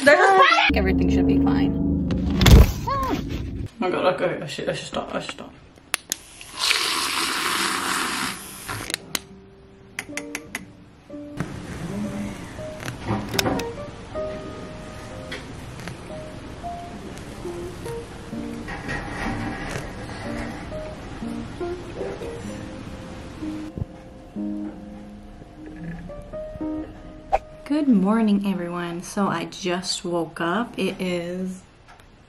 There's a spider! Everything should be fine. Oh my god, okay, I should stop, I should stop. Good morning, everyone. So I just woke up. It is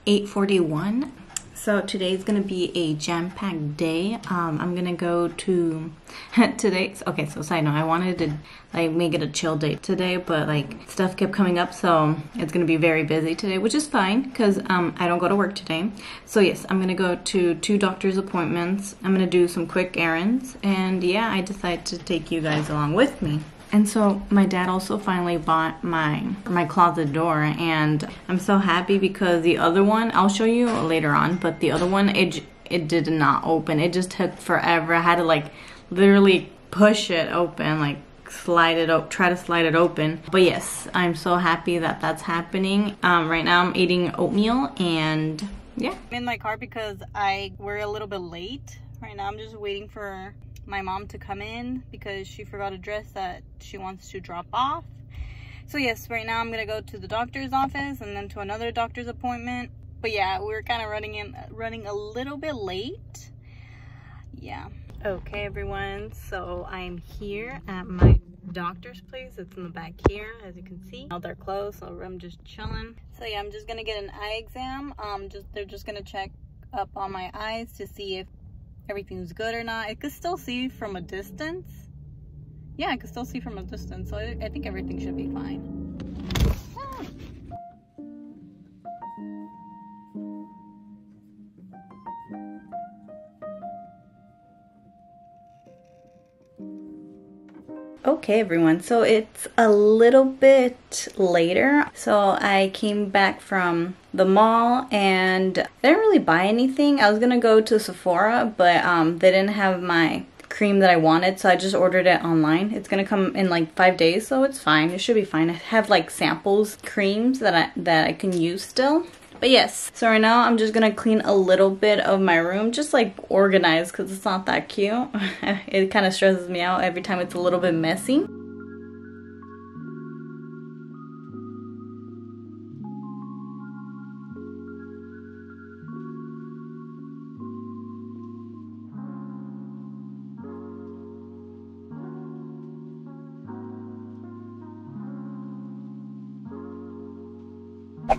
8:41. So today's gonna be a jam-packed day. I'm gonna go to today. Okay, so side note, I wanted to like make it a chill day today, but like stuff kept coming up, so it's gonna be very busy today, which is fine because I don't go to work today. So yes, I'm gonna go to 2 doctor's appointments. I'm gonna do some quick errands, and yeah, I decided to take you guys along with me. And so my dad also finally bought my closet door, and I'm so happy because the other one, I'll show you later on, but the other one, it did not open. It just took forever. I had to like literally push it open, like slide it up, try to slide it open. But yes, I'm so happy that that's happening. Right now I'm eating oatmeal, and yeah. I'm in my car because we're a little bit late. Right now I'm just waiting for my mom to come in because she forgot a dress that she wants to drop off. So yes, right now I'm gonna go to the doctor's office and then to another doctor's appointment. But yeah, we're kind of running a little bit late. Yeah. Okay, everyone. So I'm here at my doctor's place. It's in the back here, as you can see. Now they're closed, so I'm just chilling. So yeah, I'm just gonna get an eye exam. They're just gonna check up on my eyes to see if everything's good or not. I could still see from a distance. Yeah, I could still see from a distance, so I think everything should be fine. Okay, everyone, so it's a little bit later. So I came back from the mall and I didn't really buy anything. I was gonna go to Sephora, but they didn't have my cream that I wanted, so I just ordered it online. It's gonna come in like 5 days, so it's fine. It should be fine. I have like samples creams that I can use still. But yes, so right now I'm just gonna clean a little bit of my room, just like organize, because it's not that cute. It kind of stresses me out every time it's a little bit messy.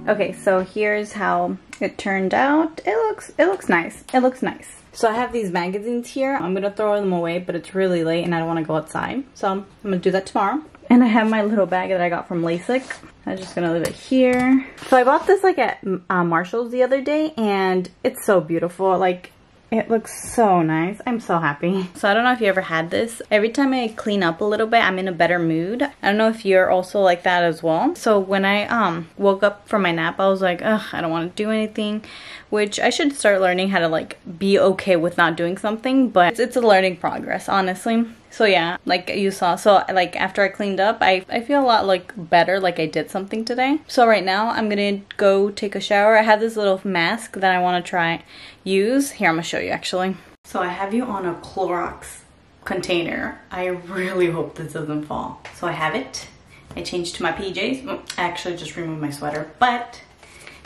Okay, so here's how it turned out. It looks nice. It looks nice. So I have these magazines here. I'm gonna throw them away, but it's really late and I don't want to go outside, so I'm gonna do that tomorrow. And I have my little bag that I got from LASIK. I'm just gonna leave it here. So I bought this like at Marshall's the other day, and it's so beautiful. Like, it looks so nice. I'm so happy. So I don't know if you ever had this. Every time I clean up a little bit, I'm in a better mood. I don't know if you're also like that as well. So when I woke up from my nap, I was like, ugh, I don't want to do anything. Which I should start learning how to like be okay with not doing something. But it's a learning progress, honestly. So yeah, like you saw, so like after I cleaned up, I feel a lot like better, like I did something today. So right now I'm gonna go take a shower. I have this little mask that I want to try use. Here, I'm gonna show you actually. So I have you on a Clorox container. I really hope this doesn't fall. So I have it. I changed to my PJs. I actually just removed my sweater, but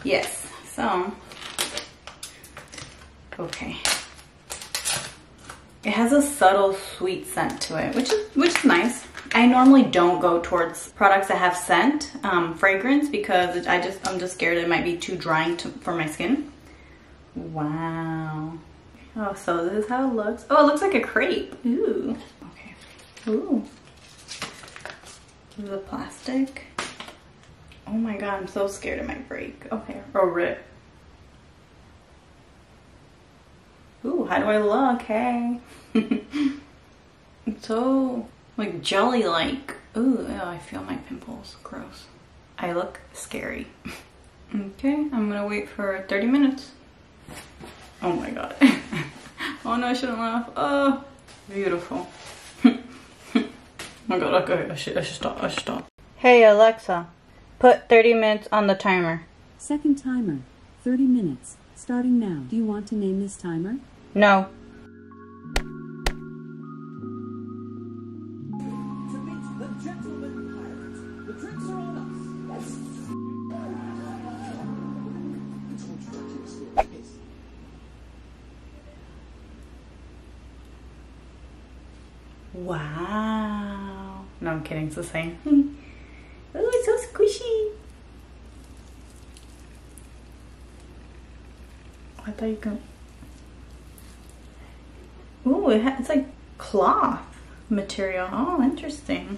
yes, so okay. It has a subtle sweet scent to it, which is nice. I normally don't go towards products that have scent, fragrance, because I'm just scared it might be too drying for my skin. Wow. Oh, so this is how it looks. Oh, it looks like a crepe. Ooh. Okay. Ooh. This is a plastic. Oh my god, I'm so scared it might break. Okay, or rip. Ooh, how do I look? Hey. It's so like jelly-like. Ooh, ew, I feel my pimples. Gross. I look scary. Okay, I'm gonna wait for 30 minutes. Oh my god. Oh no, I shouldn't laugh. Oh, beautiful. Oh my god, okay, I should stop. Hey Alexa, Put 30 minutes on the timer. Second timer, 30 minutes, starting now. Do you want to name this timer? No. Wow. No, I'm kidding. It's the same. Oh, it's so squishy. I thought you could. Ooh, it's like cloth material. Oh, interesting.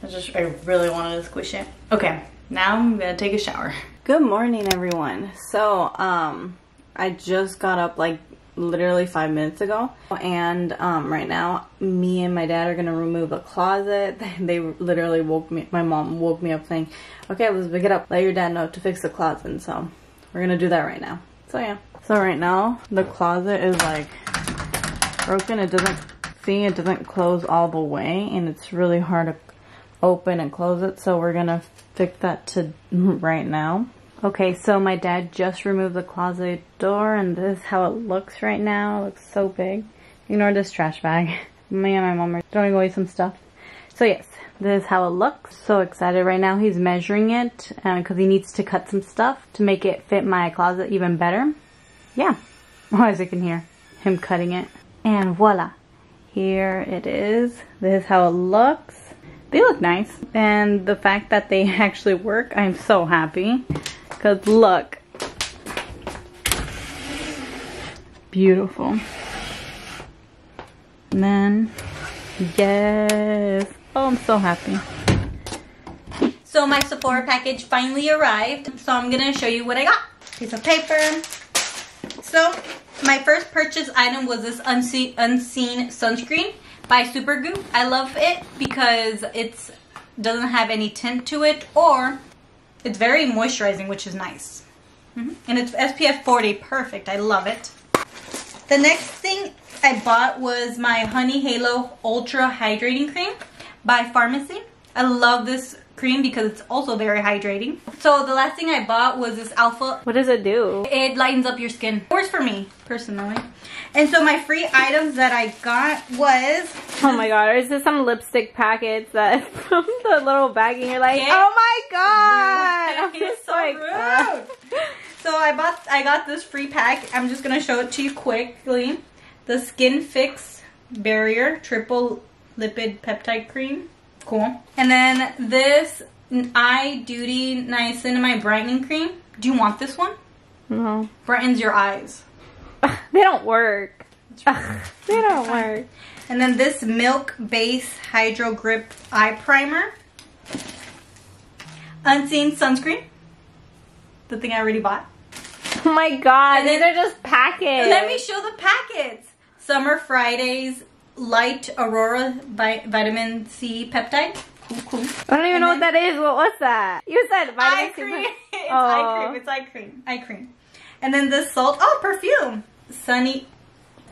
I really wanted to squish it. Okay, now I'm gonna take a shower. Good morning, everyone. So, I just got up like literally 5 minutes ago, and right now me and my dad are gonna remove the closet. They literally woke me, my mom woke me up saying, okay, let's pick it up, let your dad know to fix the closet. And so we're gonna do that right now. So yeah, so right now the closet is like broken. It doesn't close all the way, and it's really hard to open and close it, so we're gonna fix that right now. Okay, so my dad just removed the closet door, and this is how it looks right now. It looks so big. Ignore this trash bag. Me and my mom are throwing away some stuff. So yes, this is how it looks. So excited right now. He's measuring it because he needs to cut some stuff to make it fit my closet even better. Yeah, as you can hear him cutting it. And voila, here it is. This is how it looks. They look nice. And the fact that they actually work, I'm so happy. Because look. Beautiful. And then, yes. Oh, I'm so happy. So my Sephora package finally arrived. So I'm going to show you what I got. Piece of paper. So my first purchase item was this unseen sunscreen by Supergoo. I love it because it doesn't have any tint to it, or it's very moisturizing, which is nice. And it's SPF 40, perfect. I love it. The next thing I bought was my Honey Halo Ultra Hydrating Cream by Pharmacy. I love this cream because it's also very hydrating. So the last thing I bought was this Alpha. What does it do? It lightens up your skin. Works for me, personally. And so my free items that I got was... Oh my god, is this some lipstick packets that from the little bag, and you're like, oh my god! It's so rude. So I got this free pack. I'm just gonna show it to you quickly. The Skin Fix Barrier Triple Lipid Peptide Cream. Cool. And then this Eye Duty Niacinamide Brightening Cream. Do you want this one? No. Brightens your eyes. They don't work. They don't work. And then this Milk Base Hydro Grip Eye Primer. Unseen Sunscreen. The thing I already bought. Oh my god, these are just packets. Let me show the packets. Summer Fridays Light Aurora Vitamin C Peptide. Cool. I don't even know what that is. What was that? You said vitamin eye C. cream. It's eye cream. It's eye cream. Eye cream. And then this salt. Oh, perfume. Sunny.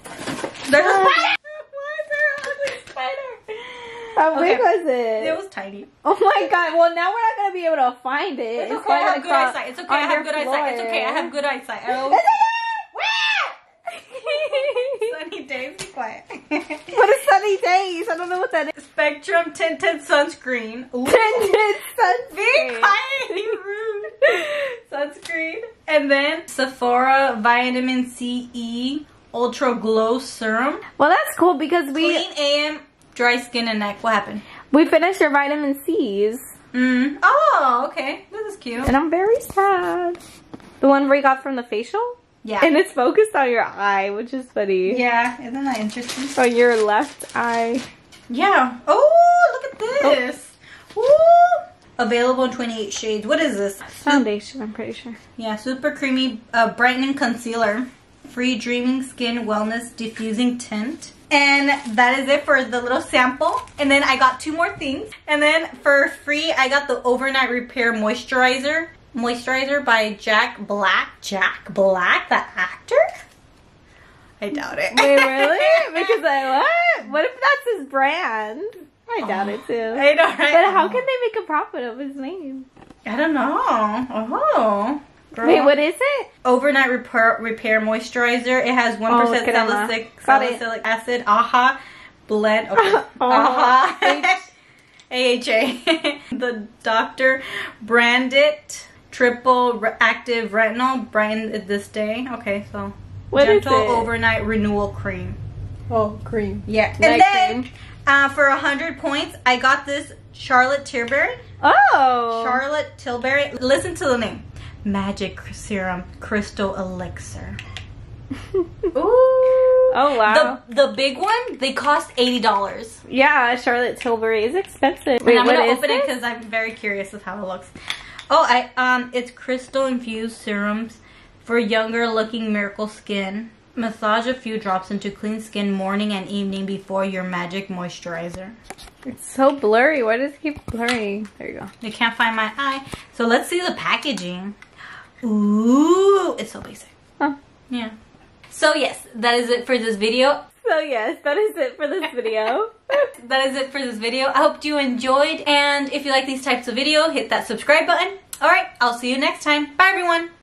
There's a spider. Why is there an ugly spider? How big was it? It was tiny. Oh my god. Well, now we're not going to be able to find it. It's okay. I have good eyesight. It's okay. I have good eyesight. It's okay. I have good eyesight. Sunny days, be quiet. What is sunny days? I don't know what that is. Spectrum Tinted Sunscreen. Ooh. Tinted sunscreen. Be quiet, you rude. Sunscreen. And then Sephora Vitamin C Ultra Glow Serum. Well, that's cool because we... Clean AM, dry skin and neck. What happened? We finished your vitamin C's. Oh, okay. This is cute. And I'm very sad. The one we got from the facial? Yeah. And it's focused on your eye, which is funny. Yeah, isn't that interesting? Oh, your left eye. Yeah. Oh, look at this. Oh. Available in 28 shades. What is this? Foundation, I'm pretty sure. Yeah, super creamy brightening concealer. Free Dreaming Skin Wellness Diffusing Tint. And that is it for the little sample. And then I got 2 more things. And then for free, I got the Overnight Repair Moisturizer by Jack Black. Jack Black, the actor? I doubt it. Wait, really? Because what? What if that's his brand? I doubt it too. I know, right? But how can they make a profit of his name? I don't know. Oh. Girl. Wait, what is it? Overnight repair moisturizer. It has 1% salicylic acid. AHA blend. Okay. AHA. AHA. The doctor branded triple active retinol branded this day. Okay, so what gentle is it? overnight renewal cream. Oh, cream. Yeah. Night And then for 100 points, I got this Charlotte Tilbury. Oh. Charlotte Tilbury. Listen to the name. Magic Serum Crystal Elixir. Ooh. Oh wow. The big one, they cost $80. Yeah, Charlotte Tilbury is expensive. Wait, I'm gonna open it because I'm very curious of how it looks. Oh, it's crystal infused serums for younger looking miracle skin. Massage a few drops into clean skin morning and evening before your magic moisturizer. It's so blurry. Why does it keep blurring? There you go. You can't find my eye. So let's see the packaging. Ooh, it's so basic. Huh. Yeah. So yes, that is it for this video. So yes, that is it for this video. That is it for this video. I hope you enjoyed, and if you like these types of video, hit that subscribe button. Alright, I'll see you next time. Bye everyone!